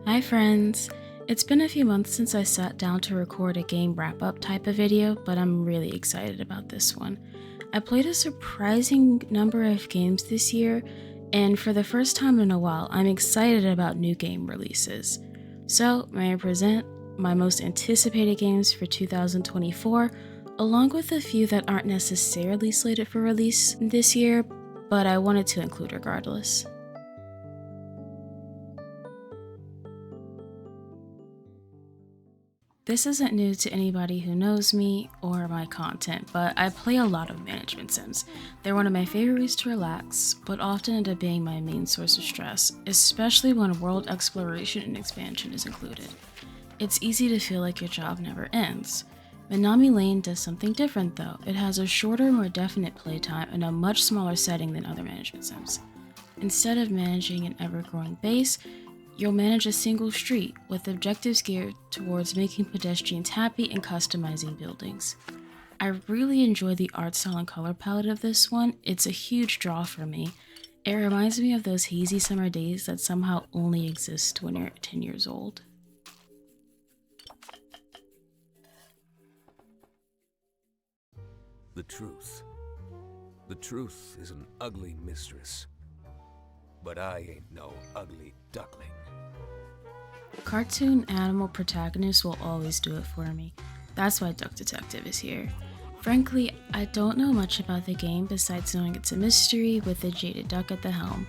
Hi friends! It's been a few months since I sat down to record a game wrap-up type of video, but I'm really excited about this one. I played a surprising number of games this year, and for the first time in a while, I'm excited about new game releases. So, may I present my most anticipated games for 2024, along with a few that aren't necessarily slated for release this year, but I wanted to include regardless. This isn't new to anybody who knows me or my content, but I play a lot of management sims. They're one of my favorite ways to relax, but often end up being my main source of stress, especially when world exploration and expansion is included. It's easy to feel like your job never ends. Minami Lane does something different though. It has a shorter, more definite playtime and a much smaller setting than other management sims. Instead of managing an ever-growing base, you'll manage a single street, with objectives geared towards making pedestrians happy and customizing buildings. I really enjoy the art style and color palette of this one. It's a huge draw for me. It reminds me of those hazy summer days that somehow only exist when you're 10 years old. The truth. The truth is an ugly mistress. But I ain't no ugly duckling. Cartoon animal protagonists will always do it for me. That's why Duck Detective is here. Frankly, I don't know much about the game besides knowing it's a mystery with a jaded duck at the helm,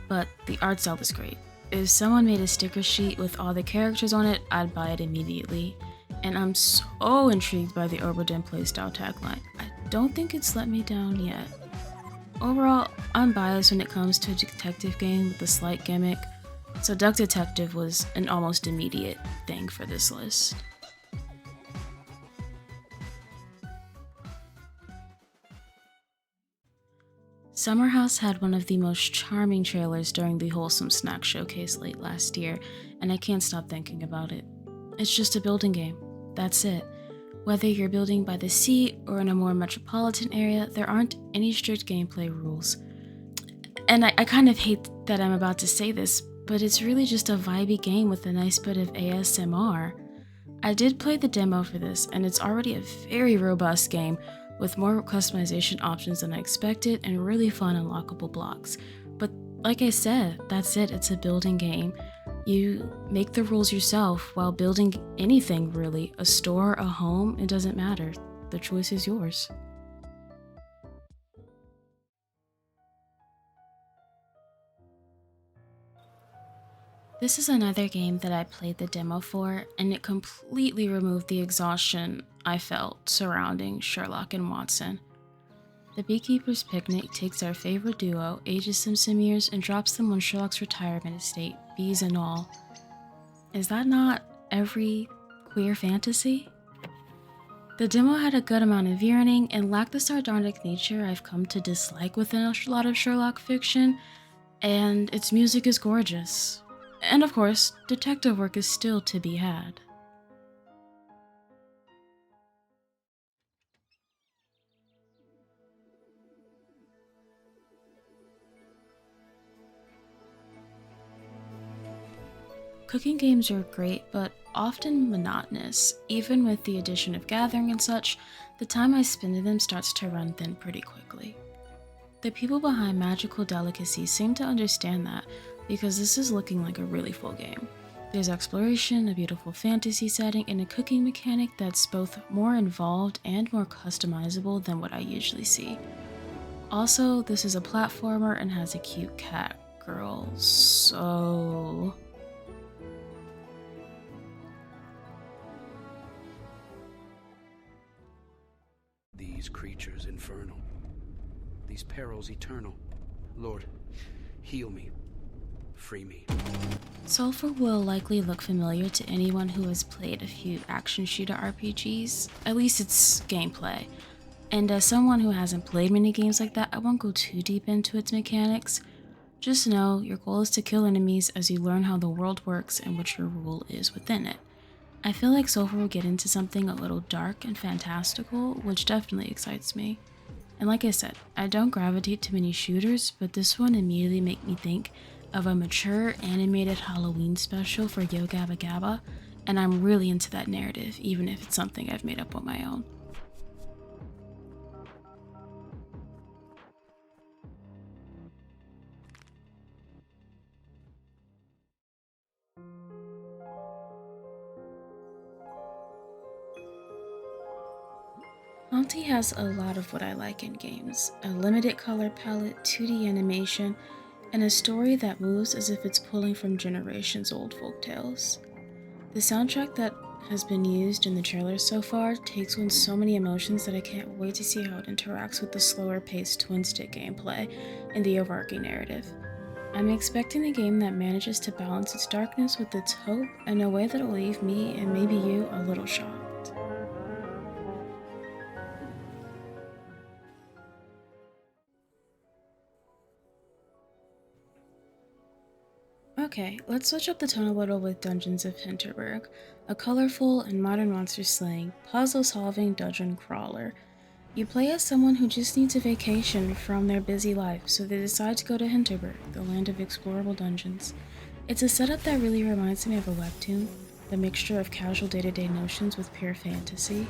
but the art style is great. If someone made a sticker sheet with all the characters on it, I'd buy it immediately. And I'm so intrigued by the Oberdin playstyle tagline. I don't think it's let me down yet. Overall, I'm biased when it comes to a detective game with a slight gimmick, so Duck Detective was an almost immediate thing for this list. Summerhouse had one of the most charming trailers during the Wholesome Snack Showcase late last year, and I can't stop thinking about it. It's just a building game. That's it. Whether you're building by the sea or in a more metropolitan area, there aren't any strict gameplay rules. And I kind of hate that I'm about to say this, but it's really just a vibey game with a nice bit of ASMR. I did play the demo for this, and it's already a very robust game with more customization options than I expected and really fun unlockable blocks. But like I said, that's it, it's a building game. You make the rules yourself while building anything really, a store, a home, it doesn't matter. The choice is yours. This is another game that I played the demo for, and it completely removed the exhaustion I felt surrounding Sherlock and Watson. The Beekeeper's Picnic takes our favorite duo, ages them some years, and drops them on Sherlock's retirement estate, bees and all. Is that not every queer fantasy? The demo had a good amount of yearning and lacked the sardonic nature I've come to dislike within a lot of Sherlock fiction, and its music is gorgeous. And of course, detective work is still to be had. Cooking games are great, but often monotonous. Even with the addition of gathering and such, the time I spend in them starts to run thin pretty quickly. The people behind Magical Delicacy seem to understand that, because this is looking like a really full game. There's exploration, a beautiful fantasy setting, and a cooking mechanic that's both more involved and more customizable than what I usually see. Also, this is a platformer and has a cute cat girl, so... These creatures infernal, these perils eternal. Lord, heal me, free me. Sulfur will likely look familiar to anyone who has played a few action shooter RPGs, at least its gameplay. And as someone who hasn't played many games like that, I won't go too deep into its mechanics. Just know your goal is to kill enemies as you learn how the world works and what your role is within it. I feel like Sulfur will get into something a little dark and fantastical, which definitely excites me. And like I said, I don't gravitate to many shooters, but this one immediately made me think of a mature animated Halloween special for Yo Gabba Gabba, and I'm really into that narrative, even if it's something I've made up on my own. Hauntii has a lot of what I like in games: a limited color palette, 2D animation, and a story that moves as if it's pulling from generations old folktales. The soundtrack that has been used in the trailers so far takes on so many emotions that I can't wait to see how it interacts with the slower paced twin-stick gameplay and the overarching narrative. I'm expecting a game that manages to balance its darkness with its hope in a way that'll leave me, and maybe you, a little shocked. Okay, let's switch up the tone a little with Dungeons of Hinterberg, a colorful and modern monster slaying, puzzle solving dungeon crawler. You play as someone who just needs a vacation from their busy life, so they decide to go to Hinterberg, the land of explorable dungeons. It's a setup that really reminds me of a webtoon, the mixture of casual day-to-day notions with pure fantasy.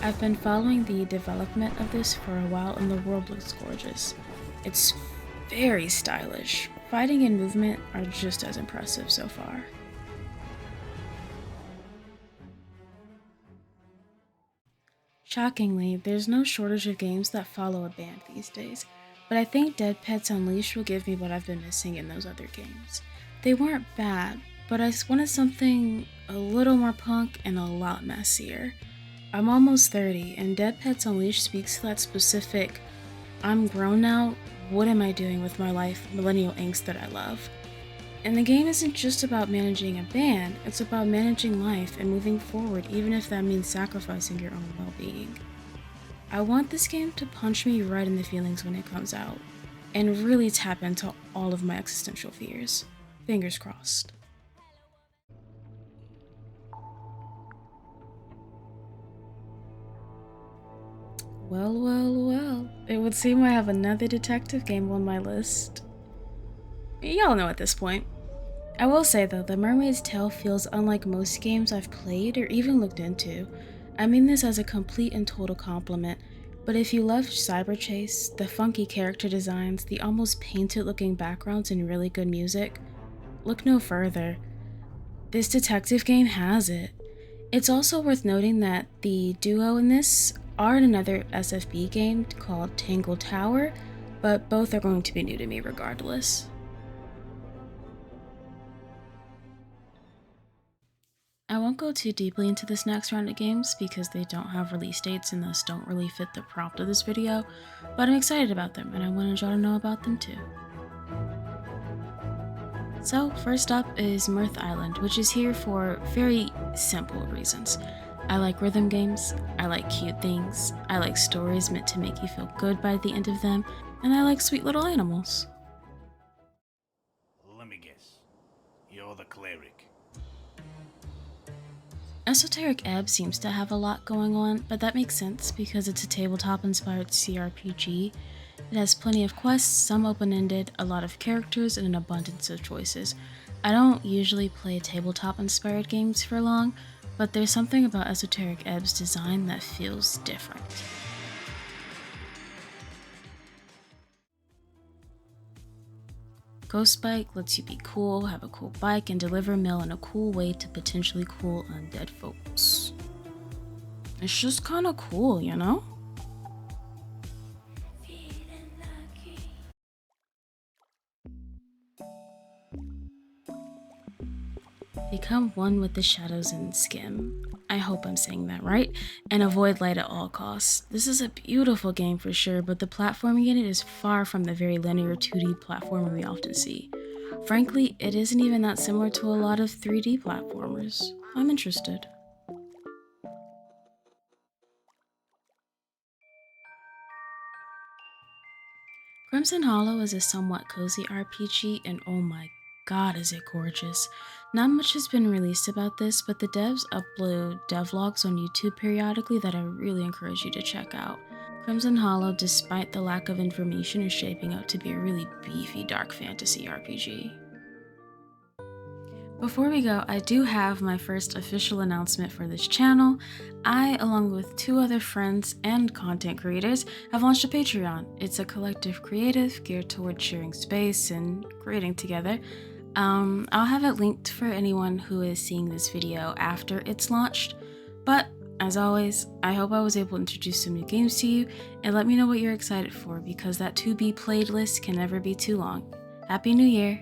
I've been following the development of this for a while, and the world looks gorgeous. It's very stylish. Fighting and movement are just as impressive so far. Shockingly, there's no shortage of games that follow a band these days, but I think Dead Pets Unleashed will give me what I've been missing in those other games. They weren't bad, but I wanted something a little more punk and a lot messier. I'm almost 30, and Dead Pets Unleashed speaks to that specific, I'm grown now, what am I doing with my life, millennial angst that I love. And the game isn't just about managing a band, it's about managing life and moving forward, even if that means sacrificing your own well-being. I want this game to punch me right in the feelings when it comes out, and really tap into all of my existential fears. Fingers crossed. Well, well, well. It would seem I have another detective game on my list. Y'all know at this point. I will say though, The Mermaid's Tale feels unlike most games I've played or even looked into. I mean this as a complete and total compliment, but if you love cyber chase, the funky character designs, the almost painted looking backgrounds, and really good music, look no further. This detective game has it. It's also worth noting that the duo in this are in another SFB game called Tangled Tower, but both are going to be new to me regardless. I won't go too deeply into this next round of games because they don't have release dates and thus don't really fit the prompt of this video, but I'm excited about them and I wanted y'all to know about them too. So first up is Mirth Island, which is here for very simple reasons. I like rhythm games, I like cute things, I like stories meant to make you feel good by the end of them, and I like sweet little animals. Let me guess. You're the cleric. Esoteric Ebb seems to have a lot going on, but that makes sense because it's a tabletop-inspired CRPG. It has plenty of quests, some open-ended, a lot of characters, and an abundance of choices. I don't usually play tabletop-inspired games for long, but there's something about Esoteric Ebb's design that feels different. Ghost Bike lets you be cool, have a cool bike, and deliver mail in a cool way to potentially cool undead folks. It's just kinda cool, you know? Become one with the shadows in Schim. I hope I'm saying that right, and avoid light at all costs. This is a beautiful game for sure, but the platforming in it is far from the very linear 2D platformer we often see. Frankly, it isn't even that similar to a lot of 3D platformers. I'm interested. Crimson Hollow is a somewhat cozy RPG, and oh my god is it gorgeous. Not much has been released about this, but the devs upload devlogs on YouTube periodically that I really encourage you to check out. Crimson Hollow, despite the lack of information, is shaping up to be a really beefy dark fantasy RPG. Before we go, I do have my first official announcement for this channel. I, along with 2 other friends and content creators, have launched a Patreon. It's a collective creative geared towards sharing space and creating together. I'll have it linked for anyone who is seeing this video after it's launched. But as always, I hope I was able to introduce some new games to you and let me know what you're excited for, because that to be played list can never be too long. Happy New Year!